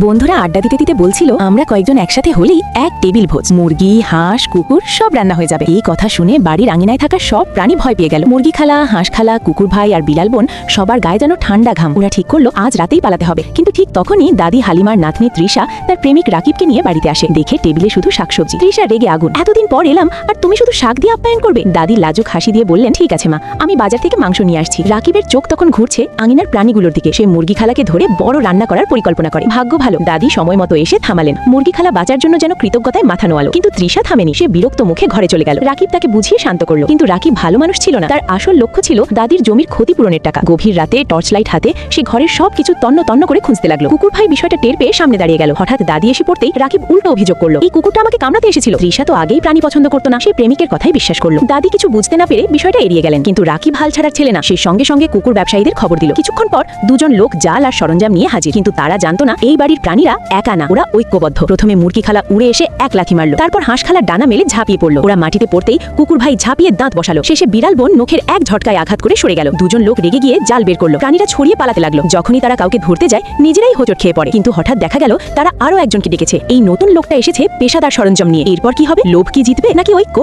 বন্ধুরা আড্ডা দিতে দিতে বলছিল আমরা কয়েকজন একসাথে হলেই এক টেবিল ভোজ, মুরগি, হাঁস, কুকুর সব রান্না হয়ে যাবে। এই কথা শুনে বাড়ির আঙিনায় থাকা সব প্রাণী ভয় পেয়ে গেল। মুরগি খালা, হাঁস খালা, কুকুর ভাই আর বিড়াল বোন সবার গায়ে যেন ঠান্ডা ঘাম। ওরা ঠিক করলো আজ রাতেই পালাতে হবে। কিন্তু ঠিক তখনই দাদি হালিমার নাতনি তৃষা তার প্রেমিক রাকিবকে নিয়ে বাড়িতে আসে। দেখে টেবিলে শুধু শাকসবজি। তৃষা রেগে আগুন, এতদিন পর এলাম আর তুমি শুধু শাক দিয়ে আপ্যায়ন করবে? দাদি লাজুক হাসি দিয়ে বললেন, ঠিক আছে মা, আমি বাজার থেকে মাংস নিয়ে আসছি। রাকিবের চোখ তখন ঘুরছে আঙিনার প্রাণীগুলোর দিকে। সে মুরগি খালাকে ধরে বড় রান্না করার পরিকল্পনা করে। ভাগ্য ভালো, দাদি সময় মতো এসে থামালেন। মুরগি খালা বাঁচার জন্য যেন কৃতজ্ঞতায় মাথা নোয়ালো। কিন্তু তৃষা থামেনি। সে বিরক্ত মুখে ঘরে চলে গেল। রাকিব তাকে বুঝিয়ে শান্ত করলো, কিন্তু রাকিব ভালো মানুষ ছিল না। তার আসল লক্ষ্য ছিল দাদির জমির ক্ষতিপূরণের টাকা। গভীর রাতে টর্চ লাইট হাতে সে ঘরের সবকিছু তন্ন তন্ন করে খুঁজতে লাগলো। কুকুর ভাই বিষয়টা টের পেয়ে সামনে দাঁড়িয়ে গেল। হঠাৎ দাদি এসে পড়তেই রাকিব উল্টো অভিযোগ করলো, এই কুকুরটা আমাকে কামড়াতে এসেছিল। তৃষা তো আগেই প্রাণী পছন্দ করতো না, সে প্রেমিকের কথাই বিশ্বাস করলো। দাদি কিছু বুঝতে না পেরে বিষয়টা এড়িয়ে গেলেন। কিন্তু রাকিব হাল ছাড়ার ছেলে না। সে সঙ্গে সঙ্গে কুকুর ব্যবসায়ীদের খবর দিল। কিছুক্ষণ পর দুজন লোক জাল আর সরঞ্জাম নিয়ে হাজির। কিন্তু তারা জানতো না এই বাড়ির প্রাণীরা একা না, ওরা ঐক্যবদ্ধ। প্রথমে মুরগি খালা উড়ে এসে এক লাথি মারলো। তারপর হাঁস খালা ডানা মেলে ঝাঁপিয়ে পড়লো। ওরা মাটিতে পড়তেই কুকুর ভাই ঝাঁপিয়ে দাঁত বসালো। শেষে বিড়াল বোন নখের এক ঝটকায় আঘাত করে সরে গেল। দুজন লোক রেগে গিয়ে জাল বের করলো। প্রাণীরা ছড়িয়ে পালাতে লাগলো। যখনই তারা কাউকে ধরতে যায় নিজেরাই হোঁচট খেয়ে পড়ে। কিন্তু হঠাৎ দেখা গেল তারা আরো একজনকে ডেকেছে। এই নতুন লোকটা এসেছে পেশাদার সরঞ্জাম নিয়ে। এরপর কি হবে? লোভ কি জিতবে নাকি ঐক্য?